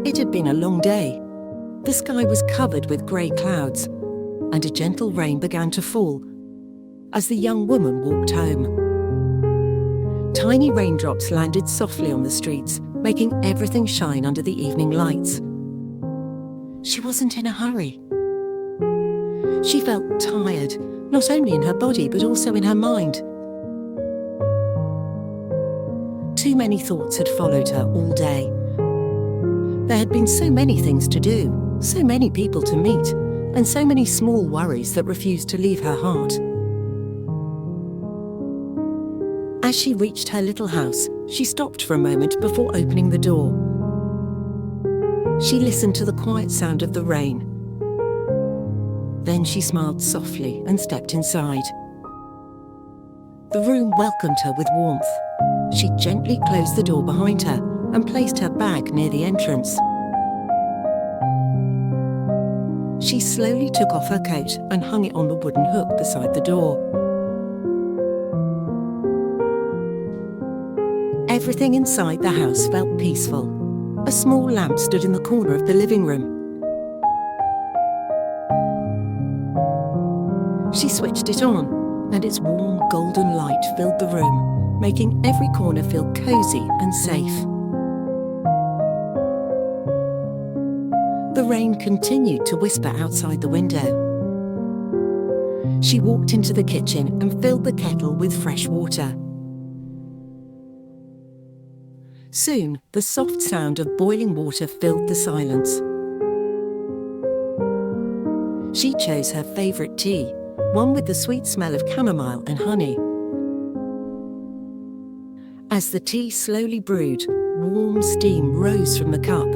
It had been a long day. The sky was covered with grey clouds, and a gentle rain began to fall as the young woman walked home. Tiny raindrops landed softly on the streets, making everything shine under the evening lights. She wasn't in a hurry. She felt tired, not only in her body but also in her mind. Too many thoughts had followed her all day. There had been so many things to do, so many people to meet, and so many small worries that refused to leave her heart. As she reached her little house, she stopped for a moment before opening the door. She listened to the quiet sound of the rain. Then she smiled softly and stepped inside. The room welcomed her with warmth. She gently closed the door behind her and placed her bag near the entrance. She slowly took off her coat and hung it on the wooden hook beside the door. Everything inside the house felt peaceful. A small lamp stood in the corner of the living room. She switched it on, and its warm golden light filled the room, making every corner feel cozy and safe. The rain continued to whisper outside the window. She walked into the kitchen and filled the kettle with fresh water. Soon, the soft sound of boiling water filled the silence. She chose her favourite tea, one with the sweet smell of chamomile and honey. As the tea slowly brewed, warm steam rose from the cup,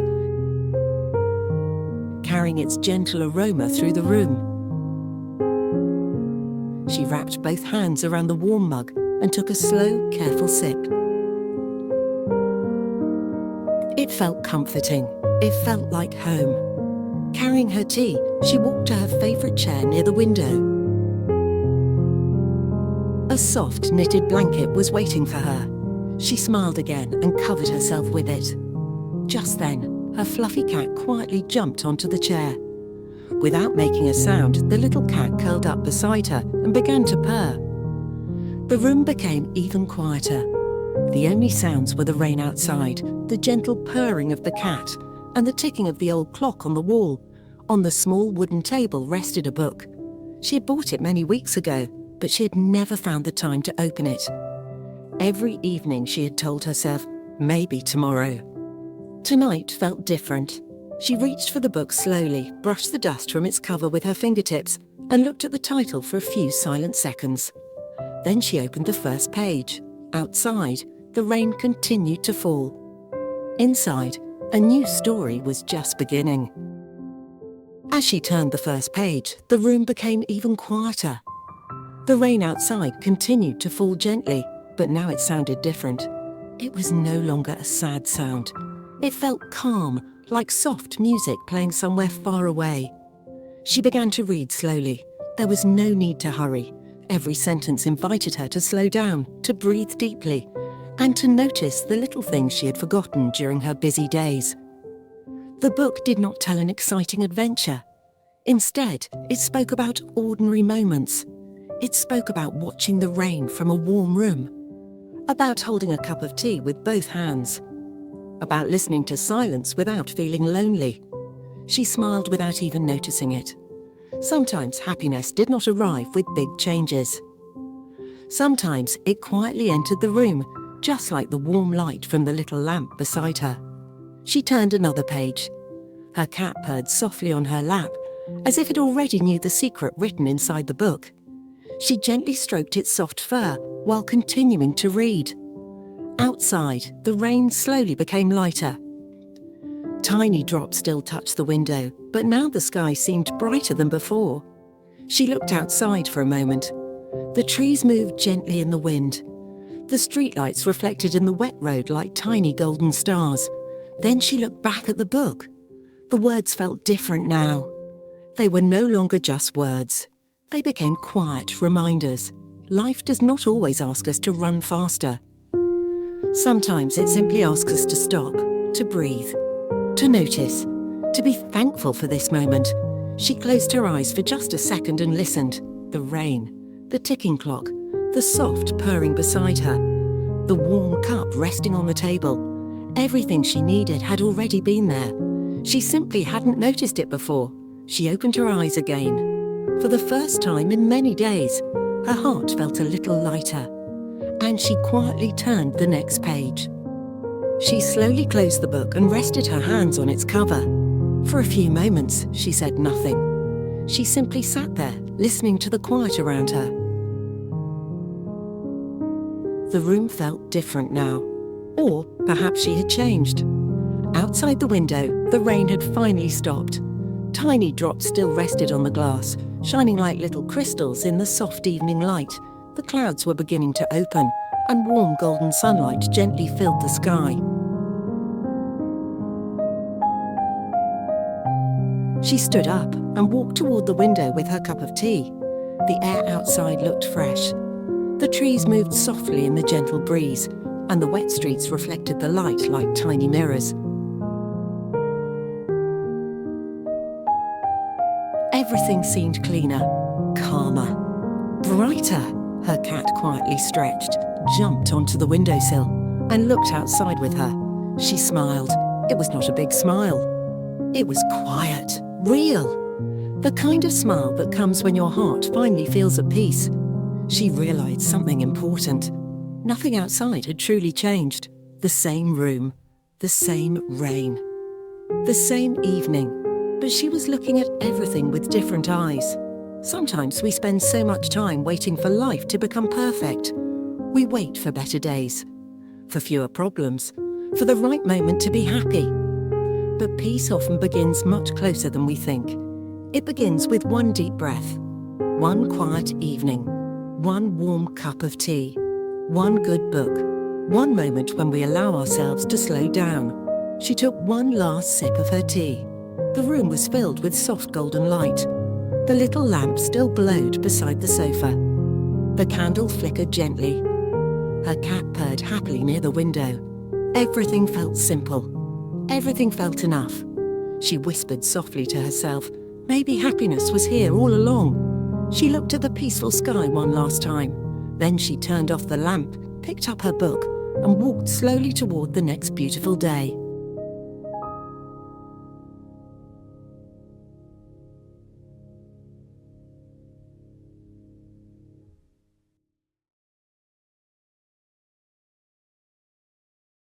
carrying its gentle aroma through the room. She wrapped both hands around the warm mug and took a slow, careful sip. It felt comforting. It felt like home. Carrying her tea, she walked to her favourite chair near the window. A soft knitted blanket was waiting for her. She smiled again and covered herself with it. Just then, her fluffy cat quietly jumped onto the chair. Without making a sound, the little cat curled up beside her and began to purr. The room became even quieter. The only sounds were the rain outside, the gentle purring of the cat, and the ticking of the old clock on the wall. On the small wooden table rested a book. She had bought it many weeks ago, but she had never found the time to open it. Every evening she had told herself, maybe tomorrow. Tonight felt different. She reached for the book slowly, brushed the dust from its cover with her fingertips, and looked at the title for a few silent seconds. Then she opened the first page. Outside, the rain continued to fall. Inside, a new story was just beginning. As she turned the first page, the room became even quieter. The rain outside continued to fall gently, but now it sounded different. It was no longer a sad sound. It felt calm, like soft music playing somewhere far away. She began to read slowly. There was no need to hurry. Every sentence invited her to slow down, to breathe deeply, and to notice the little things she had forgotten during her busy days. The book did not tell an exciting adventure. Instead, it spoke about ordinary moments. It spoke about watching the rain from a warm room, about holding a cup of tea with both hands, about listening to silence without feeling lonely. She smiled without even noticing it. Sometimes happiness did not arrive with big changes. Sometimes it quietly entered the room, just like the warm light from the little lamp beside her. She turned another page. Her cat purred softly on her lap, as if it already knew the secret written inside the book. She gently stroked its soft fur while continuing to read. Outside, the rain slowly became lighter. Tiny drops still touched the window, but now the sky seemed brighter than before. She looked outside for a moment. The trees moved gently in the wind. The streetlights reflected in the wet road like tiny golden stars. Then she looked back at the book. The words felt different now. They were no longer just words. They became quiet reminders. Life does not always ask us to run faster. Sometimes it simply asks us to stop, to breathe. to notice, to be thankful for this moment. She closed her eyes for just a second and listened. The rain, the ticking clock, the soft purring beside her, the warm cup resting on the table. Everything she needed had already been there. She simply hadn't noticed it before. She opened her eyes again. For the first time in many days, her heart felt a little lighter, and she quietly turned the next page. She slowly closed the book and rested her hands on its cover. For a few moments, she said nothing. She simply sat there, listening to the quiet around her. The room felt different now, or perhaps she had changed. Outside the window, the rain had finally stopped. Tiny drops still rested on the glass, shining like little crystals in the soft evening light. The clouds were beginning to open, and warm golden sunlight gently filled the sky. She stood up and walked toward the window with her cup of tea. The air outside looked fresh. The trees moved softly in the gentle breeze, and the wet streets reflected the light like tiny mirrors. Everything seemed cleaner, calmer, brighter. Her cat quietly stretched, jumped onto the windowsill, and looked outside with her. She smiled. It was not a big smile. It was quiet, real. The kind of smile that comes when your heart finally feels at peace. She realized something important. Nothing outside had truly changed. The same room, the same rain, the same evening. But she was looking at everything with different eyes. Sometimes we spend so much time waiting for life to become perfect. We wait for better days, for fewer problems, for the right moment to be happy. But peace often begins much closer than we think. It begins with one deep breath, one quiet evening, one warm cup of tea, one good book, one moment when we allow ourselves to slow down. She took one last sip of her tea. The room was filled with soft golden light. The little lamp still glowed beside the sofa. The candle flickered gently. Her cat purred happily near the window. Everything felt simple. Everything felt enough. She whispered softly to herself, maybe happiness was here all along. She looked at the peaceful sky one last time. Then she turned off the lamp, picked up her book, and walked slowly toward the next beautiful day.